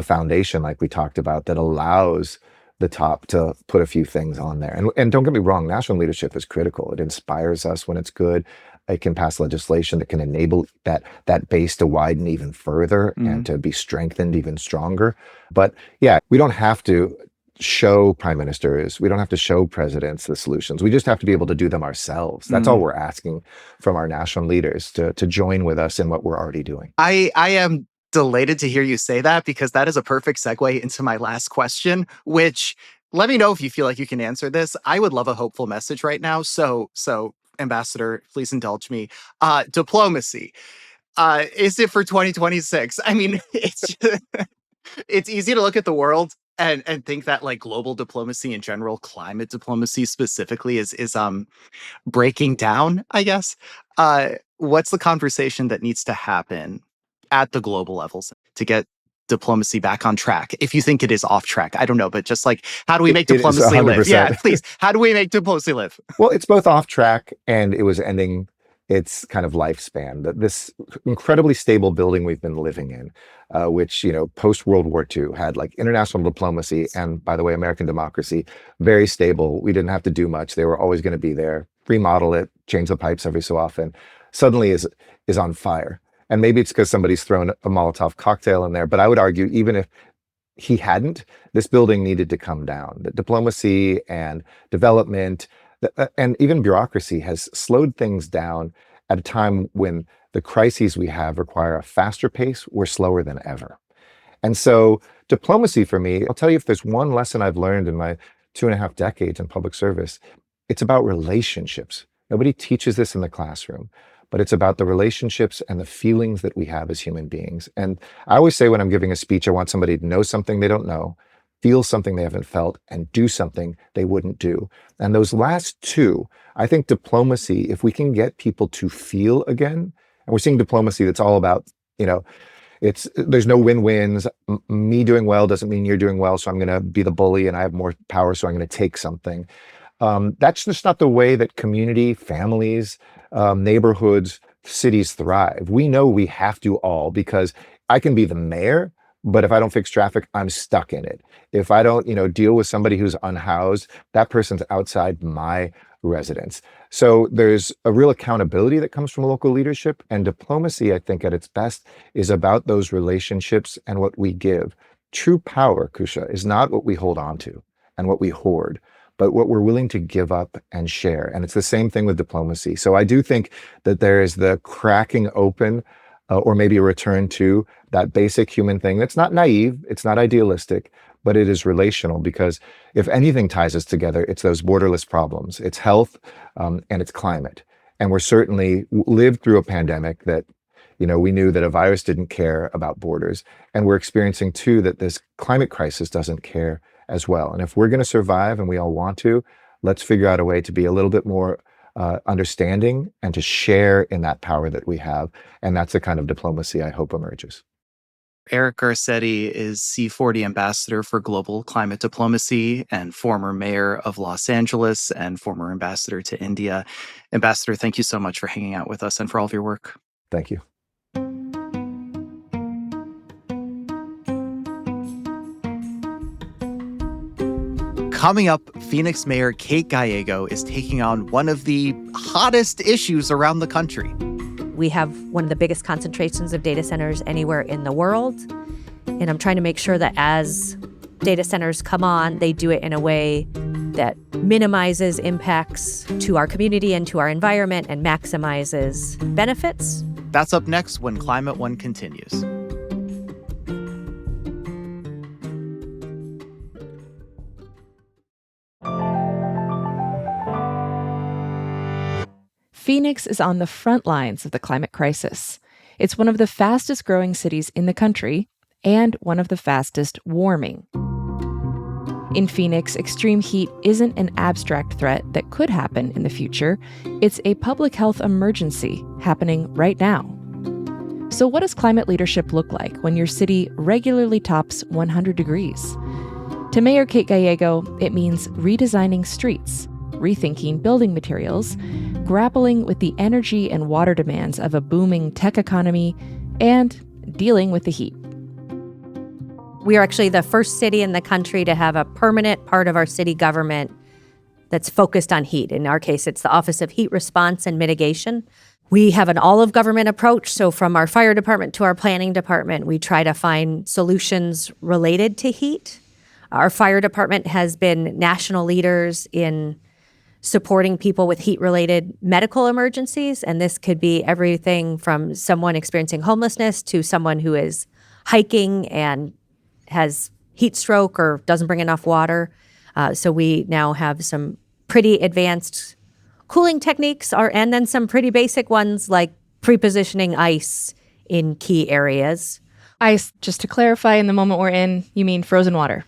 foundation like we talked about that allows the top to put a few things on there. And don't get me wrong, national leadership is critical. It inspires us when it's good. It can pass legislation that can enable that base to widen even further and Mhm. to be strengthened even stronger. But yeah, we don't have to show prime ministers, we don't have to show presidents the solutions. We just have to be able to do them ourselves. That's all Mm. we're asking from our national leaders to join with us in what we're already doing. I am delighted to hear you say that because that is a perfect segue into my last question, which let me know if you feel like you can answer this. I would love a hopeful message right now. So Ambassador, please indulge me. Diplomacy. Is it for 2026? I mean, it's easy to look at the world and think that like global diplomacy in general, climate diplomacy specifically is breaking down, I guess. What's the conversation that needs to happen at the global levels to get diplomacy back on track? If you think it is off track, I don't know, but just like, how do we make It is diplomacy live? Yeah, 100%. please. How do we make diplomacy live? Well, it's both off track and it was ending its kind of lifespan. This incredibly stable building we've been living in, which, post World War II had like international diplomacy and, by the way, American democracy, very stable. We didn't have to do much. They were always going to be there. Remodel it, change the pipes every so often. Suddenly is on fire. And maybe it's because somebody's thrown a Molotov cocktail in there. But I would argue, even if he hadn't, this building needed to come down. The diplomacy and development and even bureaucracy has slowed things down at a time when the crises we have require a faster pace. We're slower than ever. And so diplomacy for me, I'll tell you, if there's one lesson I've learned in my 2.5 decades in public service, it's about relationships. Nobody teaches this in the classroom, but it's about the relationships and the feelings that we have as human beings. And I always say when I'm giving a speech, I want somebody to know something they don't know, feel something they haven't felt, and do something they wouldn't do. And those last two, I think diplomacy, if we can get people to feel again, and we're seeing diplomacy that's all about, there's no win-wins. Me doing well doesn't mean you're doing well, so I'm going to be the bully and I have more power, so I'm going to take something. That's just not the way that community, families, neighborhoods, cities thrive. We know we have to all, because I can be the mayor, but if I don't fix traffic, I'm stuck in it. If I don't, deal with somebody who's unhoused, that person's outside my residence. So there's a real accountability that comes from local leadership, and diplomacy, I think at its best, is about those relationships and what we give. True power, Kusha, is not what we hold on to and what we hoard, but what we're willing to give up and share. And it's the same thing with diplomacy. So I do think that there is the cracking open, or maybe a return to that basic human thing that's not naive, it's not idealistic, but it is relational, because if anything ties us together, it's those borderless problems. It's health, and it's climate. And we're certainly lived through a pandemic that, we knew that a virus didn't care about borders. And we're experiencing too that this climate crisis doesn't care as well. And if we're going to survive, and we all want to, let's figure out a way to be a little bit more understanding and to share in that power that we have. And that's the kind of diplomacy I hope emerges. Eric Garcetti is C40 Ambassador for Global Climate Diplomacy and former mayor of Los Angeles and former ambassador to India. Ambassador, thank you so much for hanging out with us and for all of your work. Thank you. Coming up, Phoenix Mayor Kate Gallego is taking on one of the hottest issues around the country. We have one of the biggest concentrations of data centers anywhere in the world. And I'm trying to make sure that as data centers come on, they do it in a way that minimizes impacts to our community and to our environment and maximizes benefits. That's up next when Climate One continues. Phoenix is on the front lines of the climate crisis. It's one of the fastest growing cities in the country and one of the fastest warming. In Phoenix, extreme heat isn't an abstract threat that could happen in the future. It's a public health emergency happening right now. So what does climate leadership look like when your city regularly tops 100 degrees? To Mayor Kate Gallego, it means redesigning streets, rethinking building materials, grappling with the energy and water demands of a booming tech economy, and dealing with the heat. We are actually the first city in the country to have a permanent part of our city government that's focused on heat. In our case, it's the Office of Heat Response and Mitigation. We have an all-of-government approach, so from our fire department to our planning department, we try to find solutions related to heat. Our fire department has been national leaders in supporting people with heat-related medical emergencies, and this could be everything from someone experiencing homelessness to someone who is hiking and has heat stroke or doesn't bring enough water. So we now have some pretty advanced cooling techniques, and then some pretty basic ones like pre-positioning ice in key areas. Ice, just to clarify, in the moment we're in, you mean frozen water?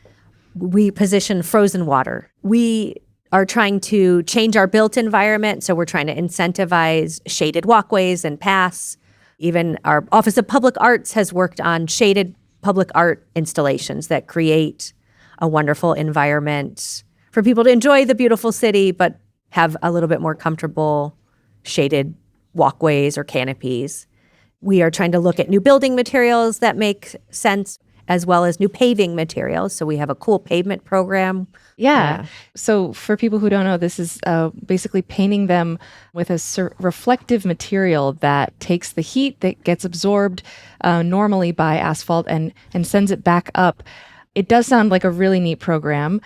We position frozen water. We are trying to change our built environment, so we're trying to incentivize shaded walkways and paths. Even our Office of Public Arts has worked on shaded public art installations that create a wonderful environment for people to enjoy the beautiful city, but have a little bit more comfortable shaded walkways or canopies. We are trying to look at new building materials that make sense, as well as new paving materials. So we have a cool pavement program. Yeah. So for people who don't know, this is basically painting them with a reflective material that takes the heat that gets absorbed normally by asphalt and sends it back up. It does sound like a really neat program.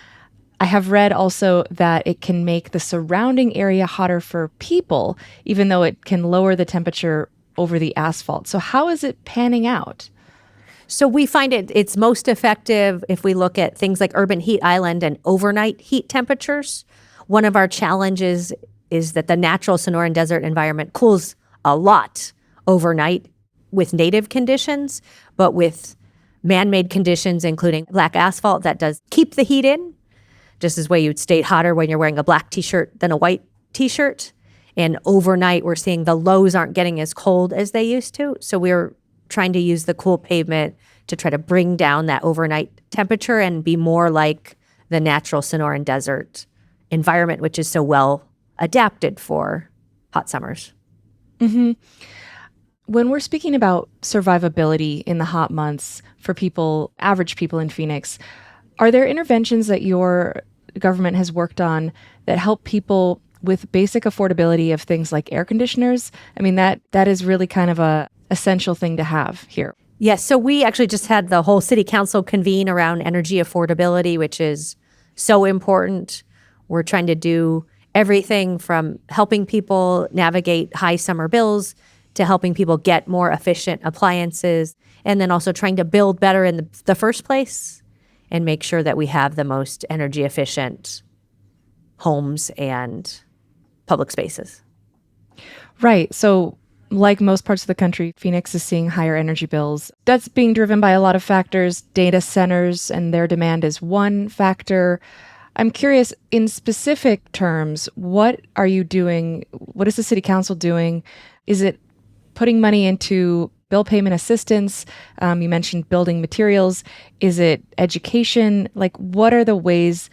I have read also that it can make the surrounding area hotter for people, even though it can lower the temperature over the asphalt. So how is it panning out? So we find it's most effective if we look at things like urban heat island and overnight heat temperatures. One of our challenges is that the natural Sonoran Desert environment cools a lot overnight with native conditions, but with man-made conditions, including black asphalt, that does keep the heat in, just as way you'd stay hotter when you're wearing a black t-shirt than a white t-shirt. And overnight, we're seeing the lows aren't getting as cold as they used to. So we're trying to use the cool pavement to try to bring down that overnight temperature and be more like the natural Sonoran Desert environment, which is so well adapted for hot summers. Mm-hmm. When we're speaking about survivability in the hot months for people, average people in Phoenix, are there interventions that your government has worked on that help people with basic affordability of things like air conditioners? I mean, that is really kind of a essential thing to have here. Yes, so we actually just had the whole city council convene around energy affordability, which is so important. We're trying to do everything from helping people navigate high summer bills to helping people get more efficient appliances, and then also trying to build better in the first place and make sure that we have the most energy efficient homes and public spaces. Right. So like most parts of the country, Phoenix is seeing higher energy bills. That's being driven by a lot of factors. Data centers and their demand is one factor. I'm curious, in specific terms, what are you doing? What is the city council doing? Is it putting money into bill payment assistance? You mentioned building materials. Is it education? Like, what are the ways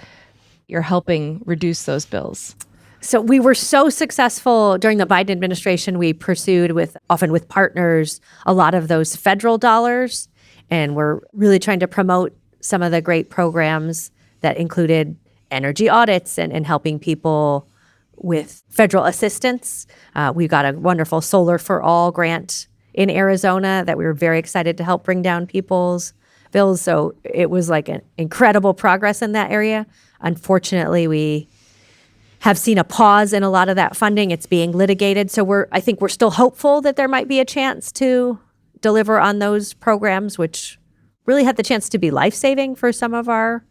you're helping reduce those bills? So we were so successful during the Biden administration. We pursued often with partners a lot of those federal dollars, and we're really trying to promote some of the great programs that included energy audits and helping people with federal assistance. We got a wonderful Solar for All grant in Arizona that we were very excited to help bring down people's bills. So it was like an incredible progress in that area. Unfortunately, we have seen a pause in a lot of that funding. It's being litigated. So I think we're still hopeful that there might be a chance to deliver on those programs, which really had the chance to be life-saving for some of our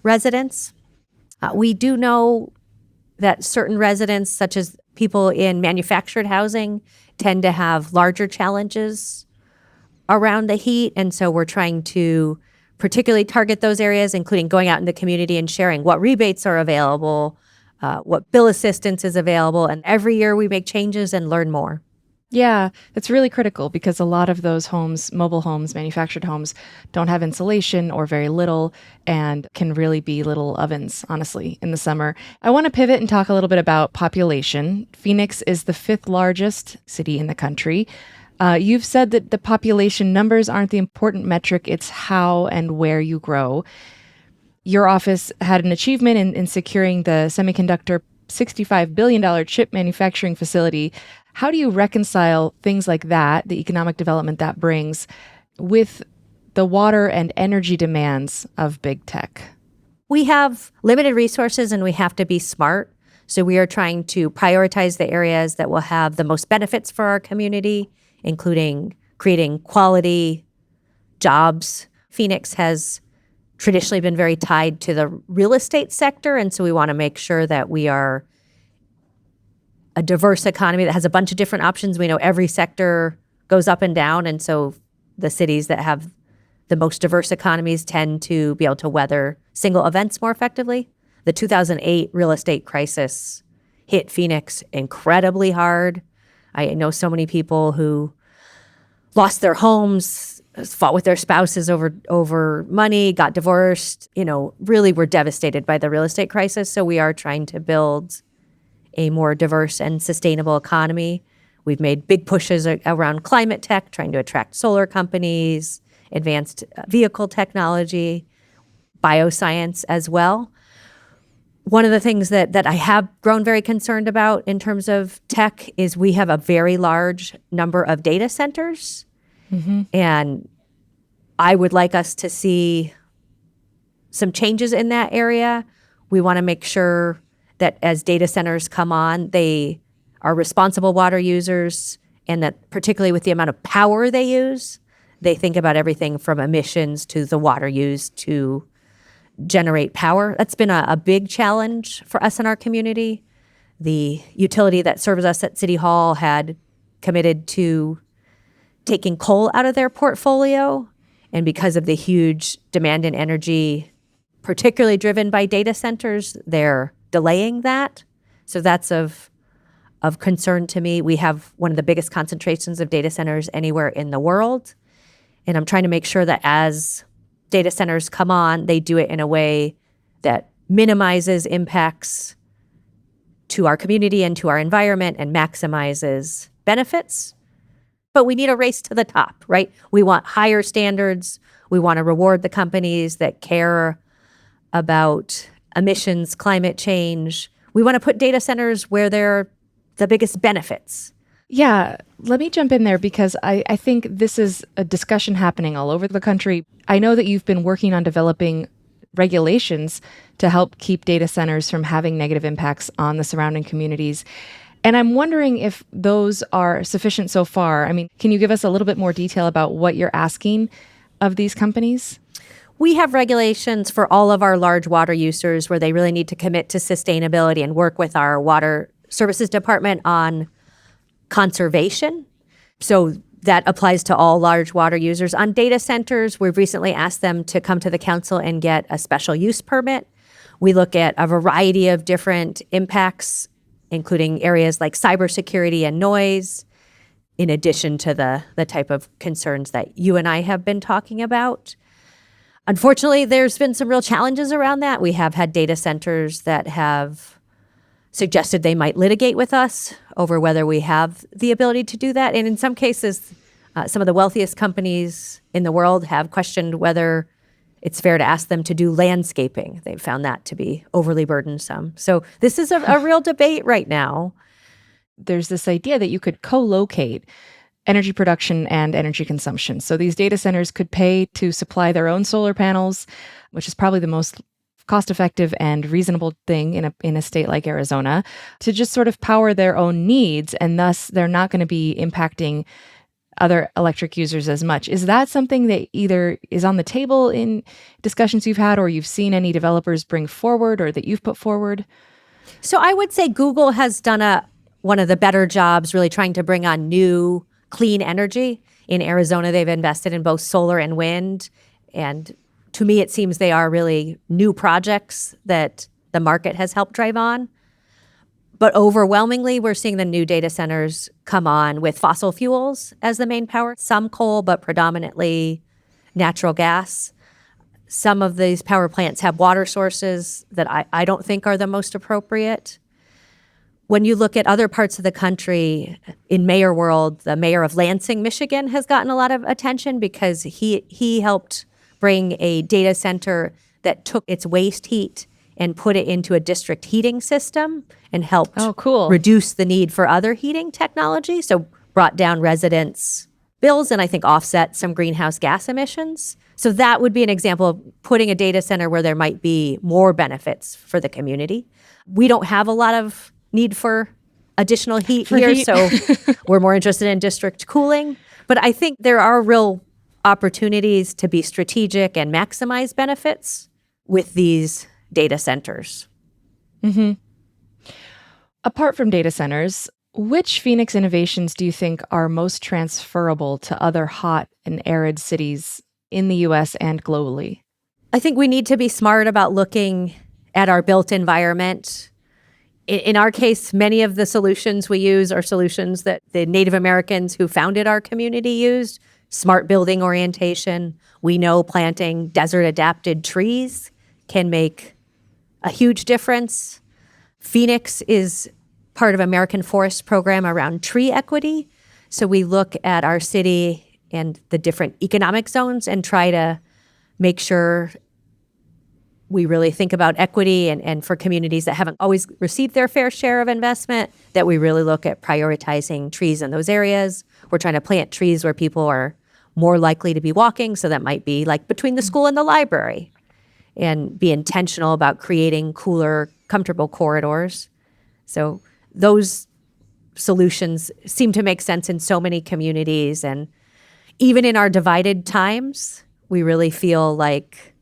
residents. We do know that certain residents, such as People in manufactured housing tend to have larger challenges around the heat. And so we're trying to particularly target those areas, including going out in the community and sharing what rebates are available, what bill assistance is available. And every year we make changes and learn more. Yeah, that's really critical because a lot of those homes, mobile homes, manufactured homes, don't have insulation or very little and can really be little ovens, honestly, in the summer. I want to pivot and talk a little bit about population. Phoenix is the 5th largest city in the country. You've said that the population numbers aren't the important metric, it's how and where you grow. Your office had an achievement in securing the semiconductor $65 billion chip manufacturing facility. How do you reconcile things like that, the economic development that brings, with the water and energy demands of big tech? We have limited resources and we have to be smart. So we are trying to prioritize the areas that will have the most benefits for our community, including creating quality jobs. Phoenix has traditionally been very tied to the real estate sector, and so we want to make sure that we are a diverse economy that has a bunch of different options. We know every sector goes up and down, and so the cities that have the most diverse economies tend to be able to weather single events more effectively. The 2008 real estate crisis hit Phoenix incredibly hard. I know so many people who lost their homes, fought with their spouses over money, got divorced, really were devastated by the real estate crisis. So we are trying to build a more diverse and sustainable economy. We've made big pushes around climate tech, trying to attract solar companies, advanced vehicle technology, bioscience as well. One of the things that I have grown very concerned about in terms of tech is we have a very large number of data centers. Mm-hmm. And I would like us to see some changes in that area. We want to make sure that as data centers come on, they are responsible water users, and that particularly with the amount of power they use, they think about everything from emissions to the water used to generate power. That's been a big challenge for us in our community. The utility that serves us at City Hall had committed to taking coal out of their portfolio, and because of the huge demand in energy, particularly driven by data centers, they're delaying that. So that's of concern to me. We have one of the biggest concentrations of data centers anywhere in the world. And I'm trying to make sure that as data centers come on, they do it in a way that minimizes impacts to our community and to our environment and maximizes benefits. But we need a race to the top, right? We want higher standards. We want to reward the companies that care about emissions, climate change. We want to put data centers where they're the biggest benefits. Yeah, let me jump in there because I think this is a discussion happening all over the country. I know that you've been working on developing regulations to help keep data centers from having negative impacts on the surrounding communities. And I'm wondering if those are sufficient so far. I mean, can you give us a little bit more detail about what you're asking of these companies? We have regulations for all of our large water users where they really need to commit to sustainability and work with our water services department on conservation. So that applies to all large water users. On data centers, we've recently asked them to come to the council and get a special use permit. We look at a variety of different impacts, including areas like cybersecurity and noise, in addition to the type of concerns that you and I have been talking about. Unfortunately, there's been some real challenges around that. We have had data centers that have suggested they might litigate with us over whether we have the ability to do that. And in some cases, some of the wealthiest companies in the world have questioned whether it's fair to ask them to do landscaping. They've found that to be overly burdensome. So this is a real debate right now. There's this idea that you could co-locate energy production and energy consumption. So these data centers could pay to supply their own solar panels, which is probably the most cost-effective and reasonable thing in a state like Arizona, to just sort of power their own needs, and thus they're not going to be impacting other electric users as much. Is that something that either is on the table in discussions you've had, or you've seen any developers bring forward, or that you've put forward? So I would say Google has done a one of the better jobs really trying to bring on new clean energy. In Arizona, they've invested in both solar and wind. And to me, it seems they are really new projects that the market has helped drive on. But overwhelmingly, we're seeing the new data centers come on with fossil fuels as the main power. Some coal, but predominantly natural gas. Some of these power plants have water sources that I don't think are the most appropriate. When you look at other parts of the country, in mayor world, the mayor of Lansing, Michigan has gotten a lot of attention because he helped bring a data center that took its waste heat and put it into a district heating system and helped reduce the need for other heating technology. So brought down residents' bills and I think offset some greenhouse gas emissions. So that would be an example of putting a data center where there might be more benefits for the community. We don't have a lot of need for additional heat here, so we're more interested in district cooling. But I think there are real opportunities to be strategic and maximize benefits with these data centers. Mm-hmm. Apart from data centers, which Phoenix innovations do you think are most transferable to other hot and arid cities in the U.S. and globally? I think we need to be smart about looking at our built environment. In our case, many of the solutions we use are solutions that the Native Americans who founded our community used. Smart building orientation. We know planting desert-adapted trees can make a huge difference. Phoenix is part of American Forest program around tree equity. So we look at our city and the different economic zones and try to make sure we really think about equity and for communities that haven't always received their fair share of investment, that we really look at prioritizing trees in those areas. We're trying to plant trees where people are more likely to be walking. So that might be like between the school and the library, and be intentional about creating cooler, comfortable corridors. So those solutions seem to make sense in so many communities. And even in our divided times, we really feel like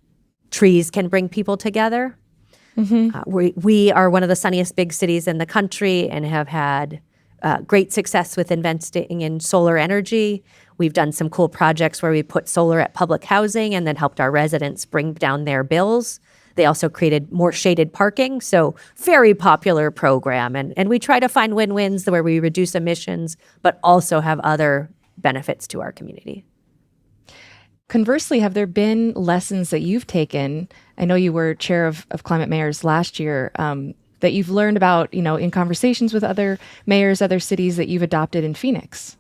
trees can bring people together. Mm-hmm. We are one of the sunniest big cities in the country and have had great success with investing in solar energy. We've done some cool projects where we put solar at public housing and then helped our residents bring down their bills. They also created more shaded parking, so very popular program. And we try to find win-wins where we reduce emissions, but also have other benefits to our community. Conversely, have there been lessons that you've taken? I know you were chair of Climate Mayors last year, that you've learned about, in conversations with other mayors, other cities that you've adopted in Phoenix.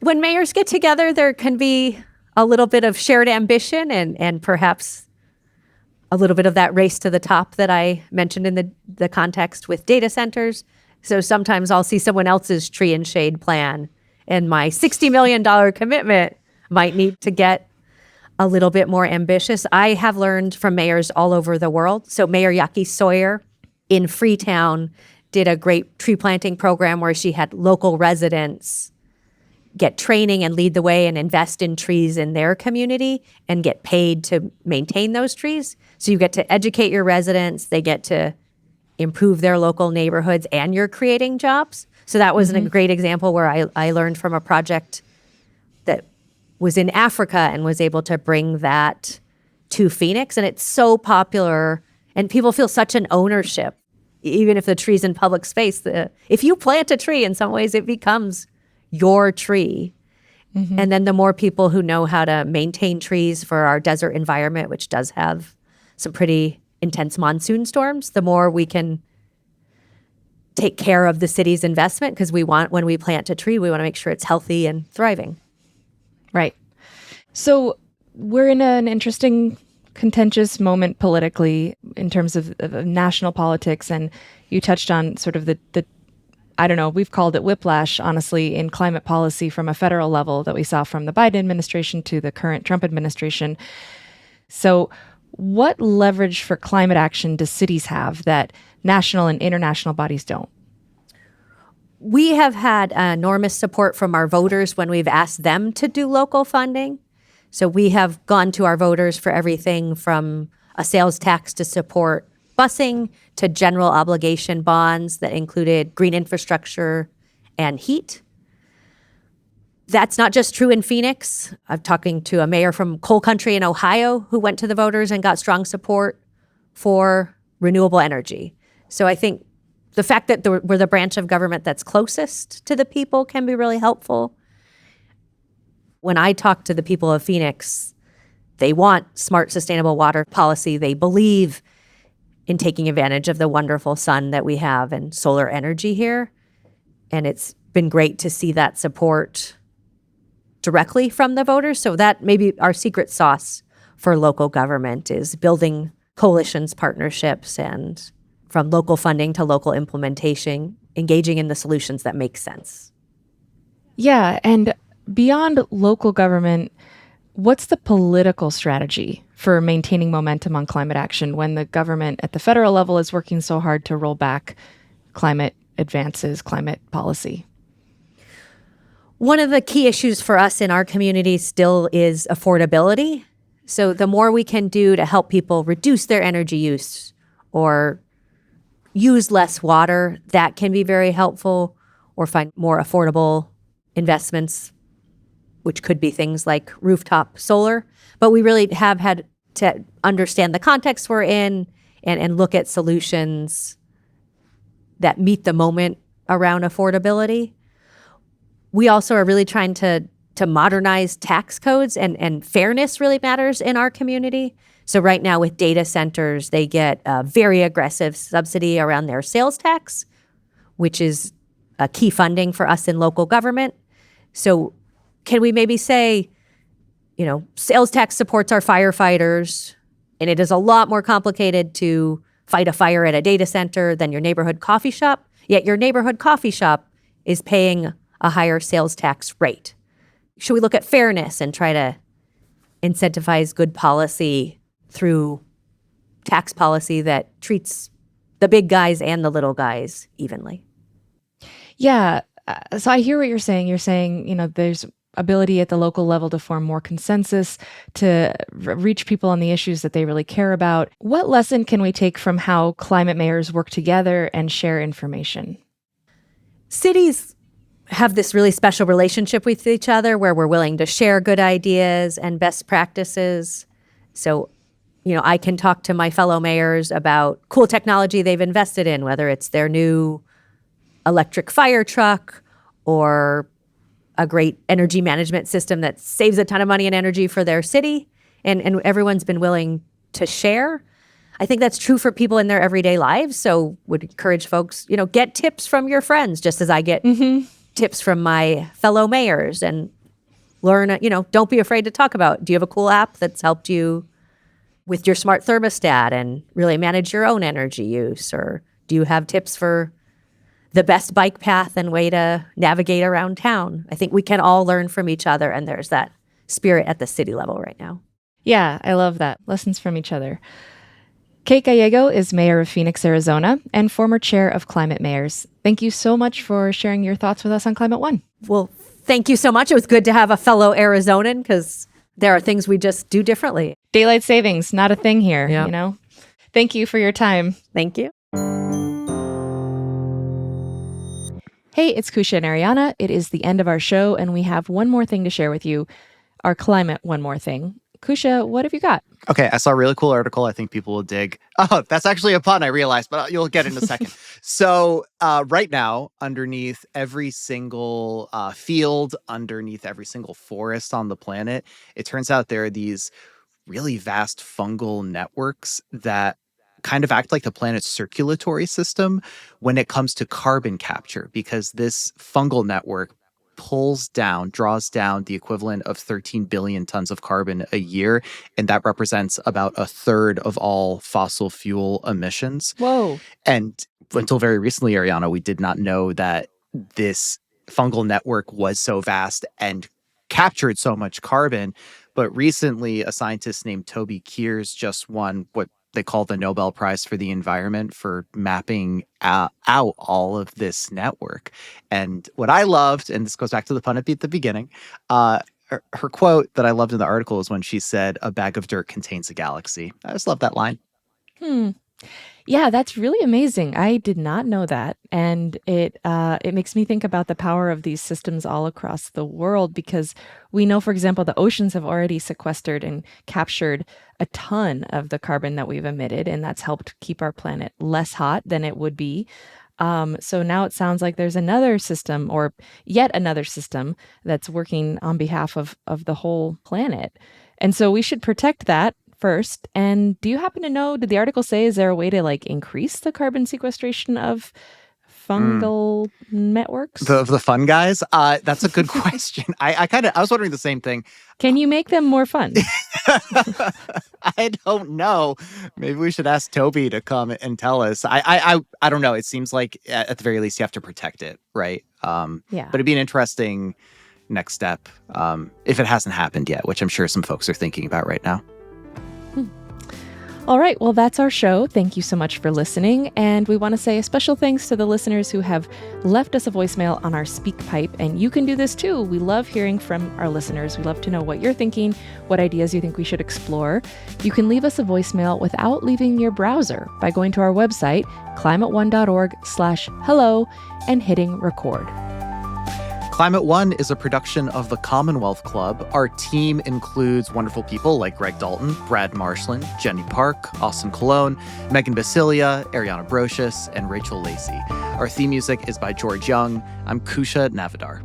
When mayors get together, there can be a little bit of shared ambition and perhaps a little bit of that race to the top that I mentioned in the context with data centers. So sometimes I'll see someone else's tree and shade plan, and my $60 million commitment might need to get a little bit more ambitious. I have learned from mayors all over the world. So Mayor Yaki Sawyer in Freetown did a great tree planting program where she had local residents get training and lead the way and invest in trees in their community and get paid to maintain those trees. So you get to educate your residents, they get to improve their local neighborhoods, and you're creating jobs. So that was a great example where I learned from a project that was in Africa and was able to bring that to Phoenix. And it's so popular and people feel such an ownership, even if the tree's in public space. If you plant a tree, in some ways it becomes your tree. Mm-hmm. And then the more people who know how to maintain trees for our desert environment, which does have some pretty intense monsoon storms, the more we can take care of the city's investment, because when we plant a tree, we want to make sure it's healthy and thriving. Right. So we're in an interesting, contentious moment politically in terms of national politics. And you touched on sort of the I don't know, we've called it whiplash, honestly, in climate policy from a federal level that we saw from the Biden administration to the current Trump administration. So what leverage for climate action do cities have that national and international bodies don't? We have had enormous support from our voters when we've asked them to do local funding. So we have gone to our voters for everything from a sales tax to support busing to general obligation bonds that included green infrastructure and heat. That's not just true in Phoenix. I'm talking to a mayor from coal country in Ohio who went to the voters and got strong support for renewable energy. So I think the fact that we're the branch of government that's closest to the people can be really helpful. When I talk to the people of Phoenix, they want smart, sustainable water policy. They believe in taking advantage of the wonderful sun that we have and solar energy here. And it's been great to see that support directly from the voters. So that may be our secret sauce for local government, is building coalitions, partnerships, and from local funding to local implementation, engaging in the solutions that make sense. Yeah, and beyond local government, what's the political strategy for maintaining momentum on climate action when the government at the federal level is working so hard to roll back climate advances, climate policy? One of the key issues for us in our community still is affordability. So the more we can do to help people reduce their energy use or use less water, that can be very helpful, or find more affordable investments, which could be things like rooftop solar. But we really have had to understand the context we're in and look at solutions that meet the moment around affordability. We also are really trying to modernize tax codes, and fairness really matters in our community. So right now with data centers, they get a very aggressive subsidy around their sales tax, which is a key funding for us in local government. So can we maybe say, sales tax supports our firefighters, and it is a lot more complicated to fight a fire at a data center than your neighborhood coffee shop, yet your neighborhood coffee shop is paying a higher sales tax rate. Should we look at fairness and try to incentivize good policy through tax policy that treats the big guys and the little guys evenly? Yeah. So I hear what you're saying. You're saying, there's ability at the local level to form more consensus, to reach people on the issues that they really care about. What lesson can we take from how climate mayors work together and share information? Cities have this really special relationship with each other where we're willing to share good ideas and best practices. So, I can talk to my fellow mayors about cool technology they've invested in, whether it's their new electric fire truck or a great energy management system that saves a ton of money and energy for their city. And everyone's been willing to share. I think that's true for people in their everyday lives. So would encourage folks, get tips from your friends, just as I get tips from my fellow mayors, and learn, don't be afraid to talk about, do you have a cool app that's helped you with your smart thermostat and really manage your own energy use? Or do you have tips for the best bike path and way to navigate around town? I think we can all learn from each other, and there's that spirit at the city level right now. Yeah, I love that. Lessons from each other. Kate Gallego is mayor of Phoenix, Arizona, and former chair of Climate Mayors. Thank you so much for sharing your thoughts with us on Climate One. Well, thank you so much. It was good to have a fellow Arizonan, because there are things we just do differently. Daylight savings, not a thing here, Thank you for your time. Thank you. Hey, it's Kusha and Ariana. It is the end of our show, and we have one more thing to share with you. Our climate one more thing. Kusha, what have you got? Okay, I saw a really cool article I think people will dig. Oh, that's actually a pun, I realized, but you'll get it in a second. So right now, underneath every single field, underneath every single forest on the planet, it turns out there are these really vast fungal networks that kind of act like the planet's circulatory system when it comes to carbon capture, because this fungal network draws down the equivalent of 13 billion tons of carbon a year. And that represents about a third of all fossil fuel emissions. Whoa. And until very recently, Ariana, we did not know that this fungal network was so vast and captured so much carbon. But recently, a scientist named Toby Kears just won what they call the Nobel Prize for the Environment for mapping out all of this network. And what I loved, and this goes back to the pun at the beginning, her quote that I loved in the article is when she said, "A bag of dirt contains a galaxy." I just love that line. Yeah, that's really amazing. I did not know that, and it makes me think about the power of these systems all across the world because we know, for example, the oceans have already sequestered and captured a ton of the carbon that we've emitted, and that's helped keep our planet less hot than it would be. So now it sounds like there's another system, or yet another system, that's working on behalf of the whole planet, and so we should protect that first. And do you happen to know, did the article say, is there a way to like increase the carbon sequestration of fungal networks? The fun guys? That's a good question. I was wondering the same thing. Can you make them more fun? I don't know. Maybe we should ask Toby to come and tell us. I don't know. It seems like at the very least you have to protect it, right? Yeah. But it'd be an interesting next step if it hasn't happened yet, which I'm sure some folks are thinking about right now. All right, well, that's our show. Thank you so much for listening. And we want to say a special thanks to the listeners who have left us a voicemail on our SpeakPipe. And you can do this too. We love hearing from our listeners. We love to know what you're thinking, what ideas you think we should explore. You can leave us a voicemail without leaving your browser by going to our website, climateone.org/hello, and hitting record. Climate One is a production of the Commonwealth Club. Our team includes wonderful people like Greg Dalton, Brad Marshland, Jenny Park, Austin Colon, Megan Basilia, Ariana Brocious, and Rachel Lacey. Our theme music is by George Young. I'm Kusha Navidar.